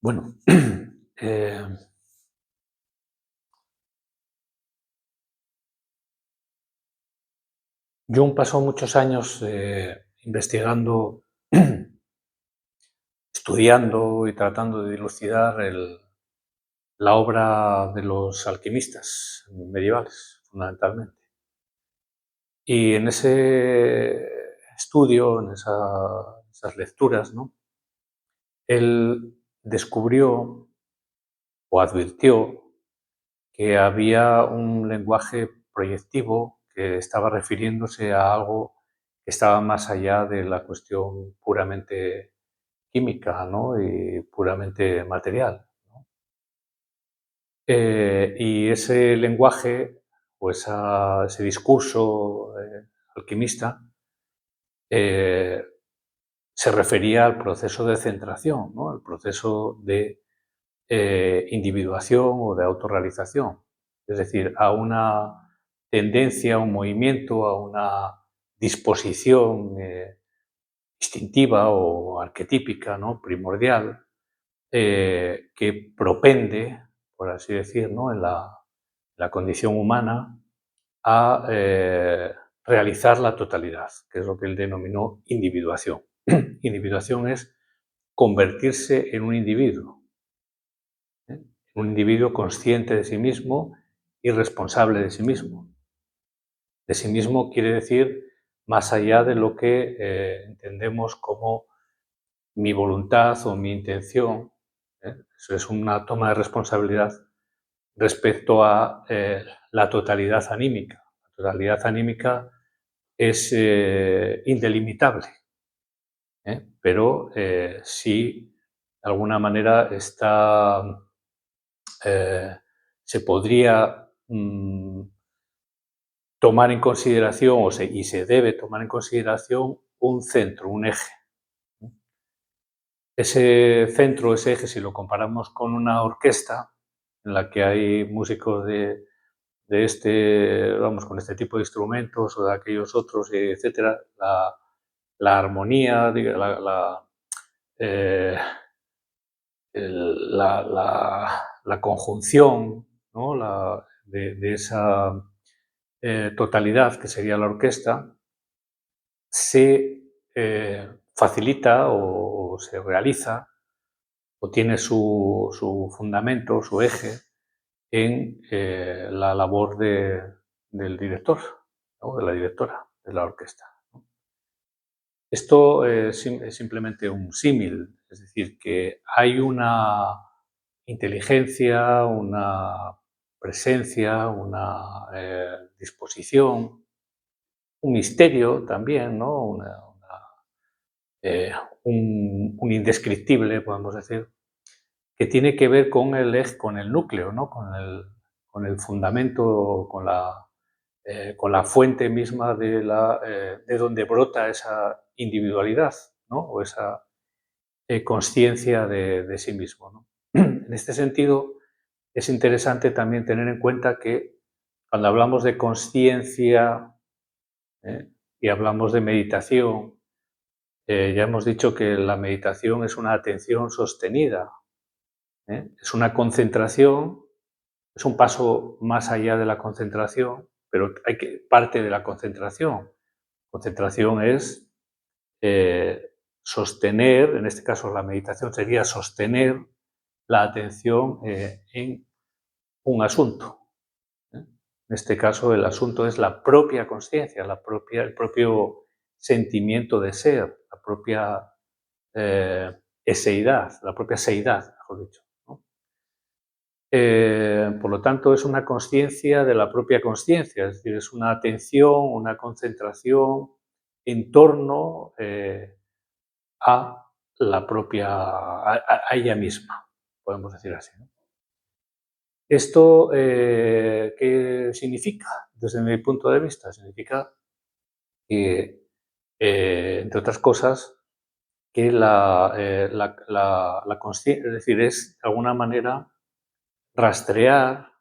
Bueno, eh, Jung pasó muchos años investigando, estudiando y tratando de dilucidar la obra de los alquimistas medievales, fundamentalmente. Y en ese estudio, esas lecturas, ¿no? Él descubrió o advirtió que había un lenguaje proyectivo que estaba refiriéndose a algo que estaba más allá de la cuestión puramente química, ¿no? Y puramente material, ¿no? Y ese lenguaje o ese discurso alquimista eh, se refería al proceso de centración, ¿no? Al proceso de individuación o de autorrealización, es decir, a una tendencia, a un movimiento, a una disposición instintiva o arquetípica, ¿no? Primordial, que propende, por así decir, ¿no? en la condición humana a realizar la totalidad, que es lo que él denominó individuación. Individuación es convertirse en un individuo, ¿eh? Un individuo consciente de sí mismo y responsable de sí mismo. De sí mismo quiere decir más allá de lo que entendemos como mi voluntad o mi intención. Eso es una toma de responsabilidad respecto a la totalidad anímica. La totalidad anímica es indelimitable, pero sí, de alguna manera, eh, se podría tomar en consideración y se debe tomar en consideración un centro, un eje. Ese centro, ese eje, si lo comparamos con una orquesta en la que hay músicos vamos, con este tipo de instrumentos o de aquellos otros, etcétera, la armonía, eh, la conjunción, ¿no? De esa totalidad que sería la orquesta, se facilita o se realiza o tiene su fundamento, su eje, en la labor del director, ¿no? De la directora de la orquesta. Esto es simplemente un símil, es decir, que hay una inteligencia, una presencia, una disposición, un misterio también, ¿no? Eh, un indescriptible, podemos decir, que tiene que ver con el eje, con el núcleo, ¿no? Con el fundamento, con la fuente misma de donde brota esa individualidad, ¿no? O esa consciencia de sí mismo, ¿no? En este sentido, es interesante también tener en cuenta que cuando hablamos de consciencia y hablamos de meditación, ya hemos dicho que la meditación es una atención sostenida, es una concentración, es un paso más allá de la concentración, pero parte de la concentración. Concentración es sostener, en este caso la meditación sería sostener la atención en un asunto. En este caso el asunto es la propia conciencia, el propio sentimiento de ser, la propia eseidad, la propia seidad, mejor dicho, ¿no? Por lo tanto, es una conciencia de la propia conciencia, es decir, es una atención, una concentración en torno a la propia, a ella misma, podemos decir así, ¿no? ¿Esto qué significa? Desde mi punto de vista, significa que, entre otras cosas, que la consciencia, es decir, es de alguna manera rastrear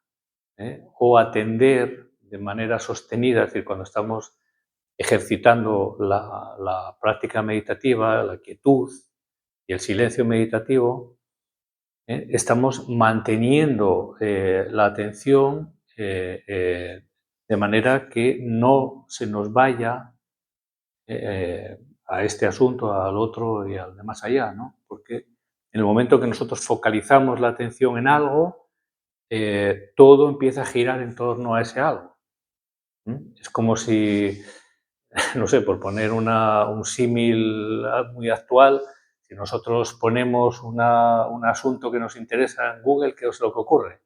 o atender de manera sostenida, es decir, cuando estamos ejercitando la práctica meditativa, la quietud y el silencio meditativo, estamos manteniendo la atención de manera que no se nos vaya a este asunto, al otro y al de más allá, ¿no? Porque en el momento que nosotros focalizamos la atención en algo, todo empieza a girar en torno a ese algo. Es como si, no sé, por poner un símil muy actual, si nosotros ponemos un asunto que nos interesa en Google, ¿qué es lo que ocurre?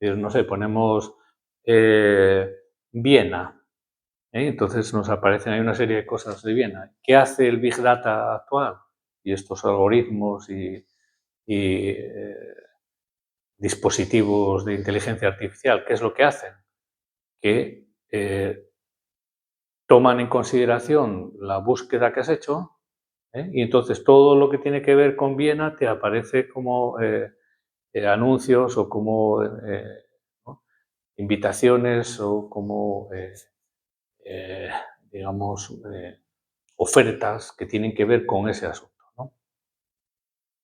No sé, ponemos Viena, entonces nos aparecen ahí una serie de cosas de Viena. ¿Qué hace el Big Data actual? Y estos algoritmos y dispositivos de inteligencia artificial, ¿qué es lo que hacen? Que toman en consideración la búsqueda que has hecho, y entonces todo lo que tiene que ver con Viena te aparece como anuncios o como ¿no? invitaciones o como, eh, digamos, ofertas que tienen que ver con ese asunto, ¿no?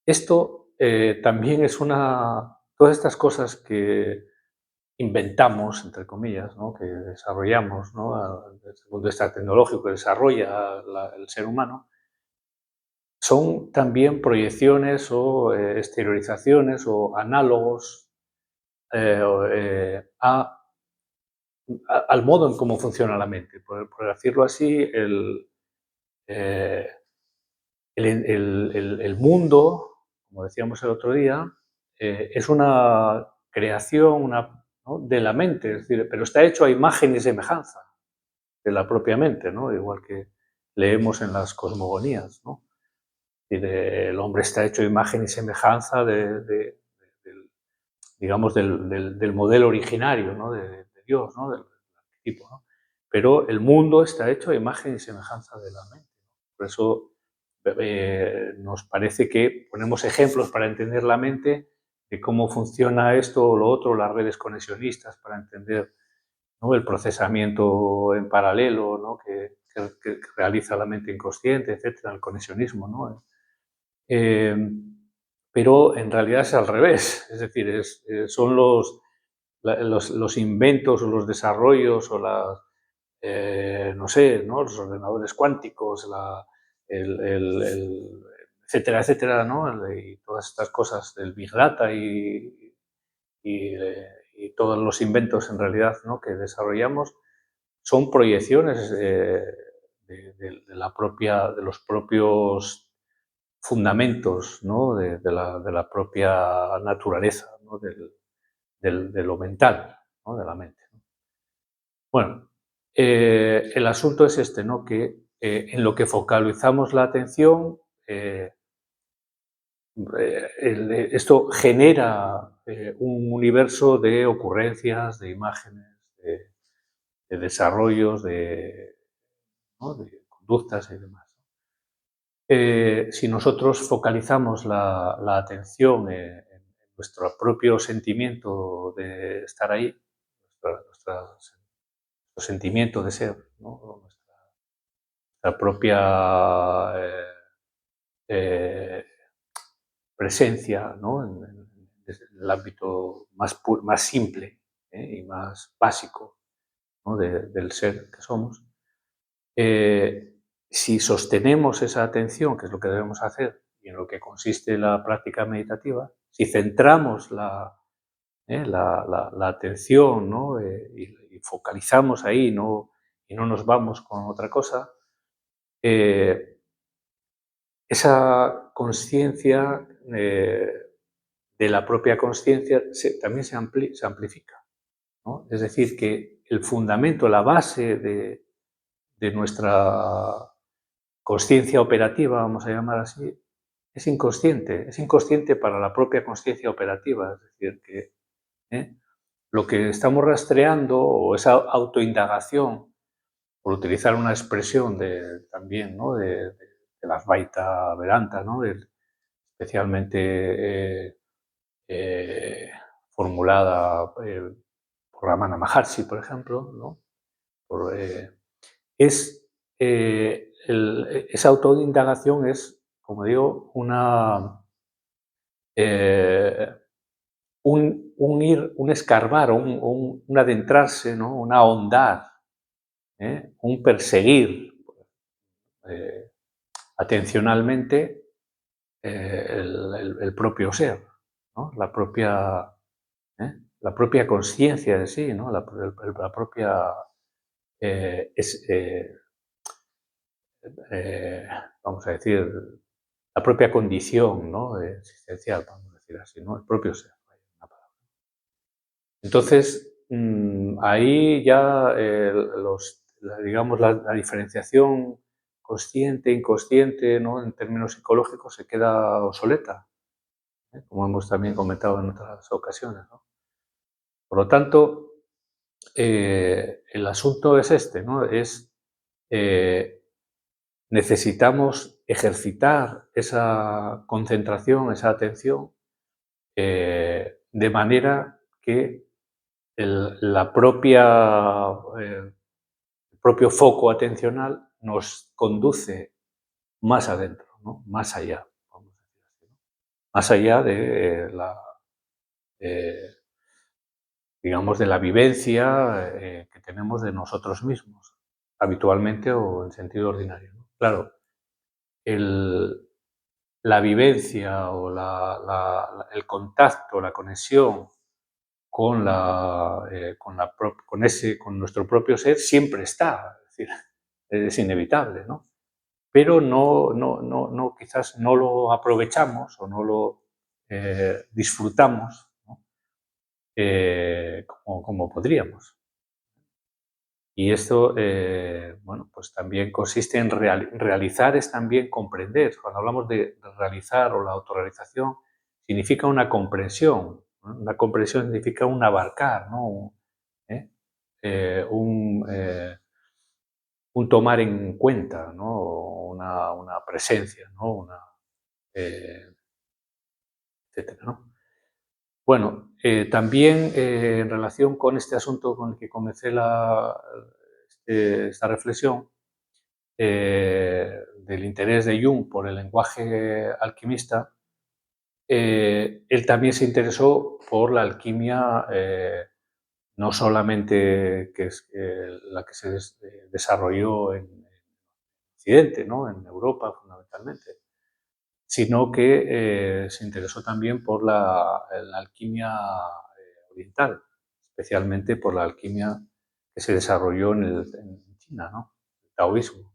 Esto también es todas estas cosas que inventamos, entre comillas, ¿no? Que desarrollamos, ¿no? Desde el punto de vista tecnológico que desarrolla el ser humano, son también proyecciones o exteriorizaciones o análogos al modo en cómo funciona la mente. Por decirlo así, eh, el mundo, como decíamos el otro día, es una creación ¿no? de la mente, es decir, pero está hecho a imagen y semejanza de la propia mente, ¿no? Igual que leemos en las cosmogonías, ¿no? El hombre está hecho a imagen y semejanza digamos, del modelo originario, ¿no? de Dios, ¿no? Del arquetipo, ¿no? Pero el mundo está hecho a imagen y semejanza de la mente. Por eso nos parece que ponemos ejemplos para entender la mente de cómo funciona esto o lo otro, las redes conexionistas, para entender, ¿no? el procesamiento en paralelo, ¿no? que realiza la mente inconsciente, etcétera, el conexionismo, ¿no? Eh, pero en realidad es al revés, es decir, son los inventos o los desarrollos o no sé, ¿no? Los ordenadores cuánticos, etcétera, etcétera, ¿no? Y todas estas cosas del Big Data y todos los inventos en realidad, ¿no? que desarrollamos son proyecciones de los propios fundamentos, ¿no? de la propia naturaleza, ¿no? de lo mental, ¿no? de la mente. Bueno, el asunto es este, ¿no? Que en lo que focalizamos la atención, esto genera un universo de ocurrencias, de imágenes, de desarrollos, ¿no? de conductas y demás. Si nosotros focalizamos la atención en nuestro propio sentimiento de estar ahí, nuestro sentimiento de ser, ¿no? Nuestra propia eh, presencia, ¿no? Desde el ámbito más simple y más básico, ¿no? del ser que somos. Si sostenemos esa atención, que es lo que debemos hacer, y en lo que consiste la práctica meditativa, si centramos la atención, ¿no? Y focalizamos ahí, y no nos vamos con otra cosa, esa conciencia de la propia conciencia también se amplifica, ¿no? Es decir, que el fundamento, la base de nuestra consciencia operativa, vamos a llamar así, es inconsciente para la propia consciencia operativa, es decir, que lo que estamos rastreando o esa autoindagación, por utilizar una expresión también ¿no? de la Advaita Vedanta, ¿no? Especialmente eh, formulada por Ramana Maharshi, por ejemplo, ¿no? Por, es, esa autoindagación es, como digo, eh, un escarbar o un adentrarse, ¿no? Un ahondar, un perseguir eh, atencionalmente el propio ser, ¿no? La propia conciencia de sí, ¿no? La propia es, eh, vamos a decir, la propia condición, ¿no? Existencial, vamos a decir así, ¿no? El propio ser. Una palabra. Entonces, ahí ya digamos, la diferenciación consciente, inconsciente, ¿no? En términos psicológicos se queda obsoleta, como hemos también comentado en otras ocasiones, ¿no? Por lo tanto, el asunto es este, ¿no? Eh, necesitamos ejercitar esa concentración, esa atención, de manera que el propio foco atencional nos conduce más adentro, ¿no? Más allá, vamos a decir así, ¿no? Más allá de eh, digamos, de la vivencia que tenemos de nosotros mismos, habitualmente o en sentido ordinario, ¿no? Claro, el, la vivencia o el contacto, la conexión con nuestro propio ser siempre está, es decir, es inevitable, ¿no? Pero quizás no lo aprovechamos o no lo disfrutamos, ¿no? Como podríamos. Y esto, bueno, pues también consiste en realizar, es también comprender. Cuando hablamos de realizar o la autorrealización, significa una comprensión, ¿no? Una comprensión significa un abarcar, ¿no? ¿Eh? Un tomar en cuenta, ¿no? Una presencia, ¿no? Eh, etcétera, ¿no? Bueno, también en relación con este asunto con el que comencé esta reflexión, del interés de Jung por el lenguaje alquimista, él también se interesó por la alquimia, no solamente que es la que se desarrolló en Occidente, ¿no? En Europa fundamentalmente, sino que se interesó también por la alquimia oriental, especialmente por la alquimia que se desarrolló en China, ¿no? El taoísmo.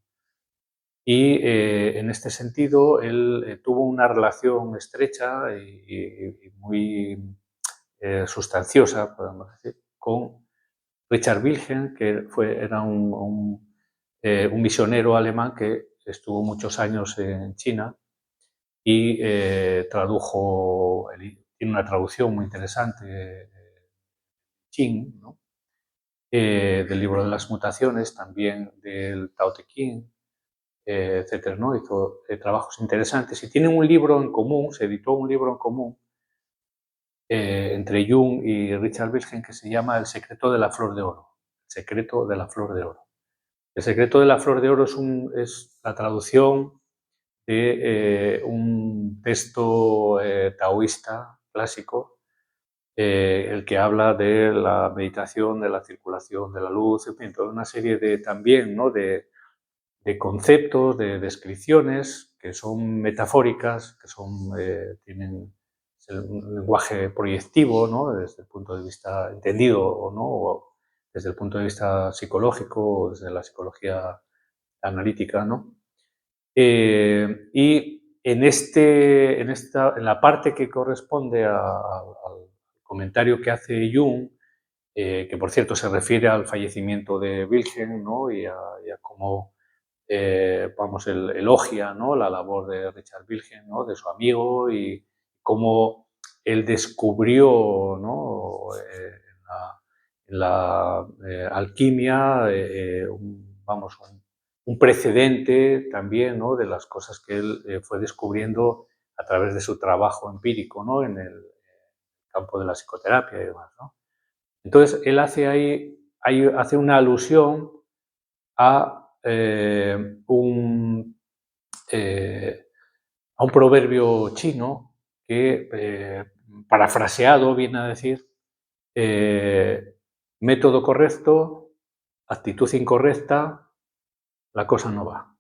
Y en este sentido, él tuvo una relación estrecha y muy sustanciosa, podemos decir, con Richard Wilhelm, que era un misionero alemán que estuvo muchos años en China y tiene una traducción muy interesante, Qing, ¿no? Del libro de las mutaciones, también del Tao Te Ching, etcétera, ¿no? Hizo trabajos interesantes y tienen un libro en común, se editó un libro en común entre Jung y Richard Wilhelm que se llama El secreto de la flor de oro. El secreto de la flor de oro. El secreto de la flor de oro es la traducción de un texto taoísta clásico, el que habla de la meditación, de la circulación de la luz, en fin, toda una serie también, ¿no? de conceptos, de descripciones que son metafóricas, tienen un lenguaje proyectivo, ¿no? Desde el punto de vista entendido o no, o desde el punto de vista psicológico, o desde la psicología analítica, ¿no? Y en la parte que corresponde al comentario que hace Jung, que por cierto se refiere al fallecimiento de Wilhelm, ¿no? Y a cómo vamos, él elogia, ¿no? La labor de Richard Wilhelm, ¿no? De su amigo y cómo él descubrió, ¿no? En la alquimia, un precedente también, ¿no? De las cosas que él fue descubriendo a través de su trabajo empírico, ¿no? En el campo de la psicoterapia y demás, ¿no? Entonces, él hace una alusión a eh, a un proverbio chino que, parafraseado, viene a decir método correcto, actitud incorrecta, la cosa no va.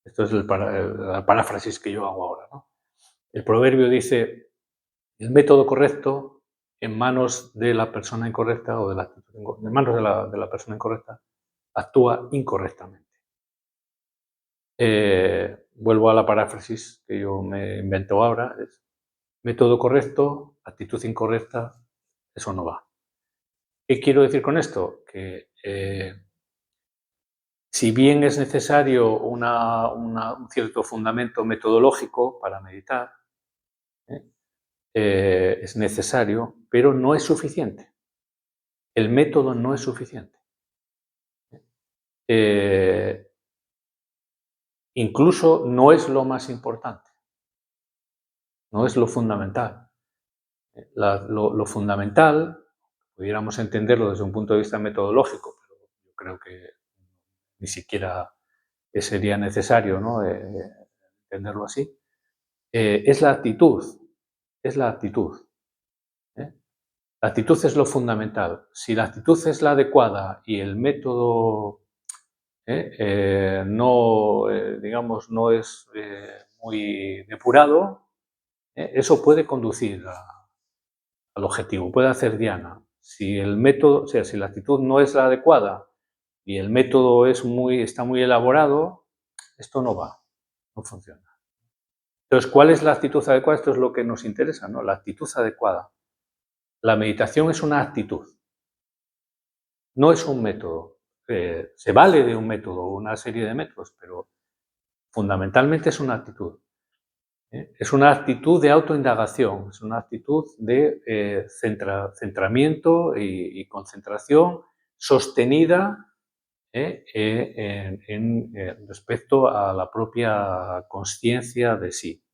Esto es la paráfrasis que yo hago ahora, ¿no? El proverbio dice, el método correcto en manos de la persona incorrecta o de la actitud en manos de la persona incorrecta actúa incorrectamente. Vuelvo a la paráfrasis que yo me invento ahora, es método correcto, actitud incorrecta, eso no va. ¿Qué quiero decir con esto? Que si bien es necesario un cierto fundamento metodológico para meditar, ¿eh? Es necesario, pero no es suficiente. El método no es suficiente. Eh, Incluso no es lo más importante, no es lo fundamental. Lo fundamental, pudiéramos entenderlo desde un punto de vista metodológico, pero yo creo que ni siquiera sería necesario, ¿no? Entenderlo así, es la actitud, es la actitud. ¿Eh? La actitud es lo fundamental. Si la actitud es la adecuada y el método no, digamos, no es muy depurado, eso puede conducir al objetivo, puede hacer diana. Si el método, o sea, si la actitud no es la adecuada y el método está muy elaborado, esto no va, no funciona. Entonces, ¿cuál es la actitud adecuada? Esto es lo que nos interesa, ¿no? La actitud adecuada. La meditación es una actitud, no es un método. Se vale de un método o una serie de métodos, pero fundamentalmente es una actitud. Es una actitud de autoindagación, es una actitud de centramiento y concentración sostenida respecto a la propia conciencia de sí.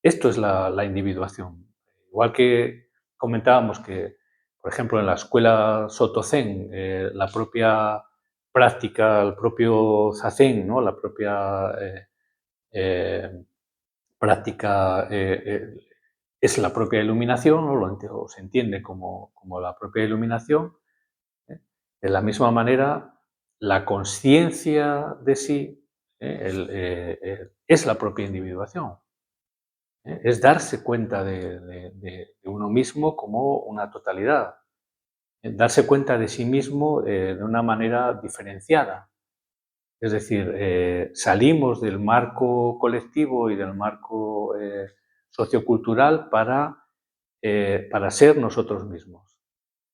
Esto es la individuación. Igual que comentábamos que, por ejemplo, en la escuela Soto Zen, la propia práctica, el propio zazen, ¿no? La propia eh, práctica es la propia iluminación, ¿no? O se entiende como la propia iluminación. ¿Eh? De la misma manera, la conciencia de sí es la propia individuación. Es darse cuenta de uno mismo como una totalidad, darse cuenta de sí mismo de una manera diferenciada. Es decir, salimos del marco colectivo y del marco sociocultural para ser nosotros mismos.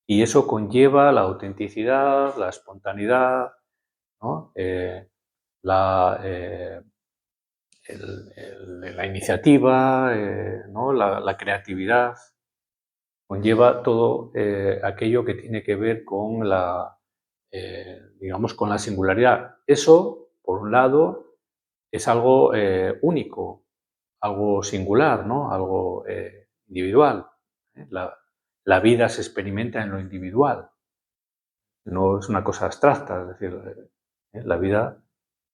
Y eso conlleva la autenticidad, la espontaneidad, ¿no? La iniciativa, ¿no? La creatividad, conlleva todo aquello que tiene que ver con digamos, con la singularidad. Eso, por un lado, es algo único, algo singular, ¿no? Algo individual. ¿Eh? La vida se experimenta en lo individual, no es una cosa abstracta, es decir, la vida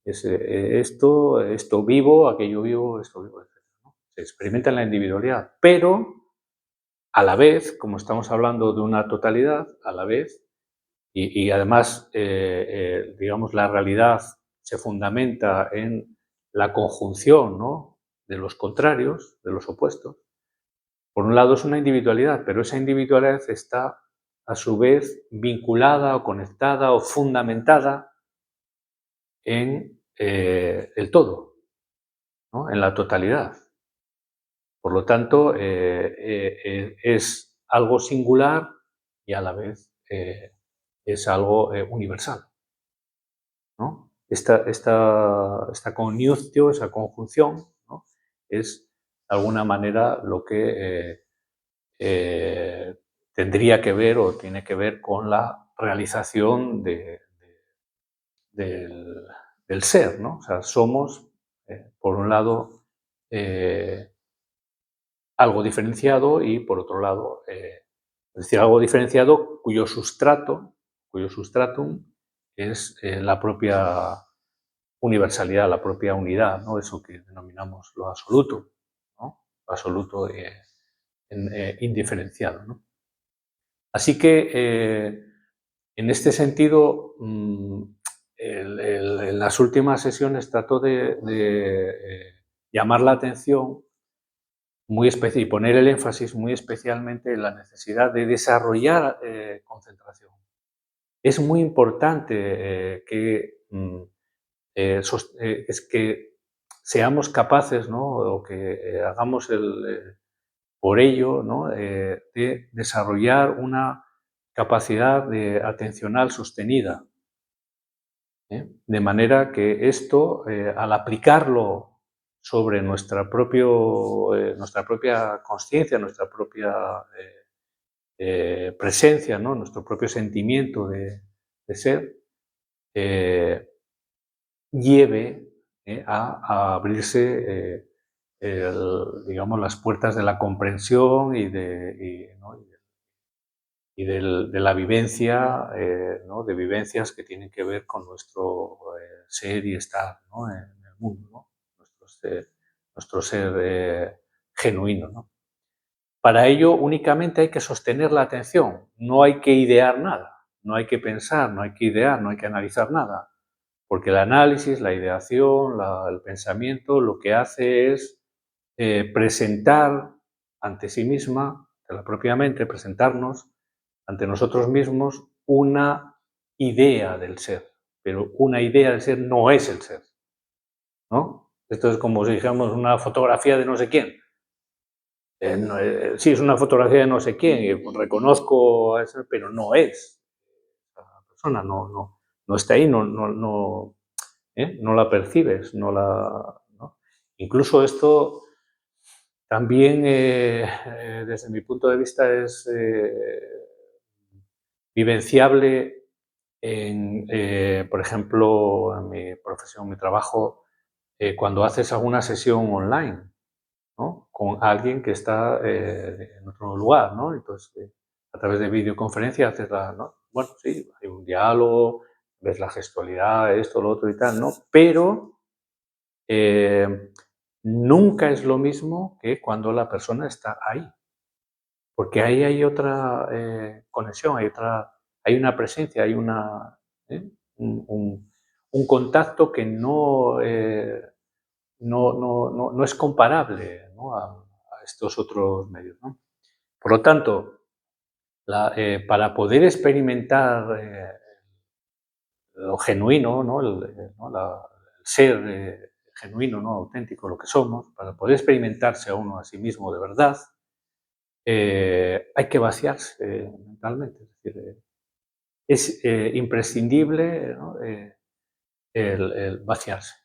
es esto vivo, aquello vivo, esto vivo, etc., ¿no? Se experimenta en la individualidad, pero a la vez, como estamos hablando de una totalidad, a la vez, y además, digamos, la realidad se fundamenta en la conjunción, ¿no? De los contrarios, de los opuestos. Por un lado es una individualidad, pero esa individualidad está a su vez vinculada o conectada o fundamentada en el todo, ¿no? En la totalidad. Por lo tanto, es algo singular y a la vez es algo universal, ¿no? Esta conjunción, esa conjunción, ¿no? Es de alguna manera lo que tendría que ver o tiene que ver con la realización del ser, ¿no? O sea, somos, por un lado, algo diferenciado y, por otro lado, es decir, algo diferenciado cuyo sustratum es la propia universalidad, la propia unidad, ¿no? Eso que denominamos lo absoluto, ¿no? absoluto, indiferenciado, ¿no? Así que, en este sentido, en las últimas sesiones trato de llamar la atención y poner el énfasis muy especialmente en la necesidad de desarrollar concentración. Es muy importante es que seamos capaces, ¿no? O que hagamos por ello, ¿no? De desarrollar una capacidad atencional sostenida, ¿eh? De manera que esto, al aplicarlo sobre nuestra propia consciencia, nuestra propia presencia, ¿no? Nuestro propio sentimiento de ser, eh, lleve a abrirse digamos, las puertas de la comprensión ¿no? De la vivencia, ¿no? De vivencias que tienen que ver con nuestro ser y estar, ¿no? En el mundo, ¿no? Nuestro ser genuino, ¿no? Para ello únicamente hay que sostener la atención, no hay que idear nada, no hay que pensar, no hay que idear, no hay que analizar nada, porque el análisis, la ideación, el pensamiento lo que hace es presentar ante sí misma, de la propia mente, presentarnos ante nosotros mismos una idea del ser, pero una idea del ser no es el ser, ¿no? Esto es como si dijéramos una fotografía de no sé quién. Sí, es una fotografía de no sé quién, y reconozco a ese, pero no es la persona, no está ahí, no la percibes, ¿no? Incluso esto también, desde mi punto de vista, es vivenciable por ejemplo, en mi profesión, mi trabajo, cuando haces alguna sesión online, ¿no? Con alguien que está en otro lugar, ¿no? Entonces, a través de videoconferencia haces ¿no? Bueno, sí, hay un diálogo, ves la gestualidad, esto, lo otro y tal, ¿no? Pero nunca es lo mismo que cuando la persona está ahí, porque ahí hay otra conexión, hay una presencia, hay ¿eh? Un contacto que no es comparable, ¿no? A estos otros medios, ¿no? Por lo tanto, para poder experimentar lo genuino, ¿no? El ser genuino, ¿no? Auténtico, lo que somos, para poder experimentarse a uno a sí mismo de verdad, hay que vaciarse mentalmente. Es decir, es imprescindible, ¿no? El vaciarse.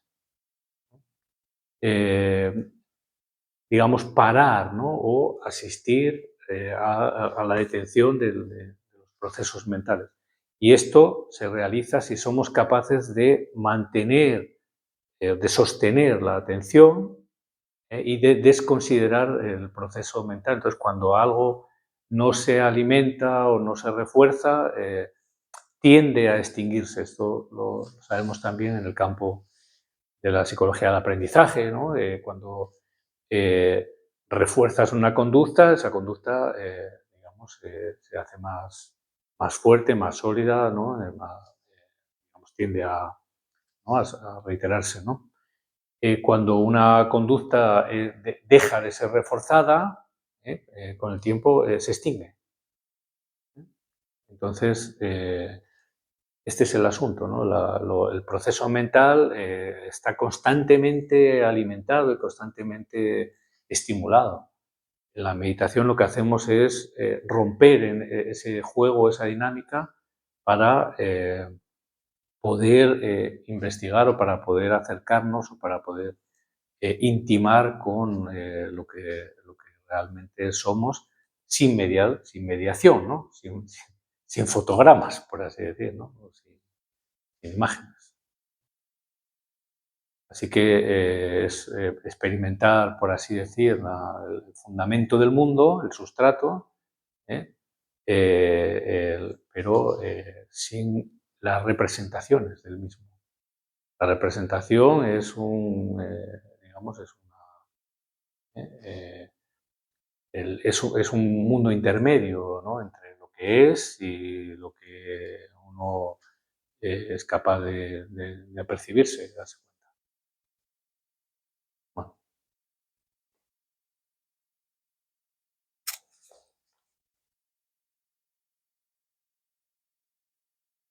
Digamos, parar, ¿no? O asistir a la detención de los procesos mentales. Y esto se realiza si somos capaces de mantener, de sostener la atención y de desconsiderar el proceso mental. Entonces, cuando algo no se alimenta o no se refuerza, tiende a extinguirse. Esto lo sabemos también en el campo de la psicología del aprendizaje, ¿no? Cuando eh, refuerzas una conducta, esa conducta, digamos, se hace más fuerte, más sólida, ¿no? Digamos, tiende ¿no? a reiterarse, ¿no? Cuando una conducta deja de ser reforzada, con el tiempo se extingue. Entonces, este es el asunto, ¿no? El proceso mental está constantemente alimentado y constantemente estimulado. En la meditación lo que hacemos es romper en ese juego, esa dinámica, para poder investigar o para poder acercarnos o para poder intimar con lo que realmente somos sin mediación, ¿no? Sin fotogramas, por así decir, ¿no? Sin imágenes. Así que es experimentar, por así decir, el fundamento del mundo, el sustrato, ¿eh? Pero sin las representaciones del mismo. La representación es digamos, es es un mundo intermedio, ¿no? Entre lo que es y lo que uno es capaz de percibirse.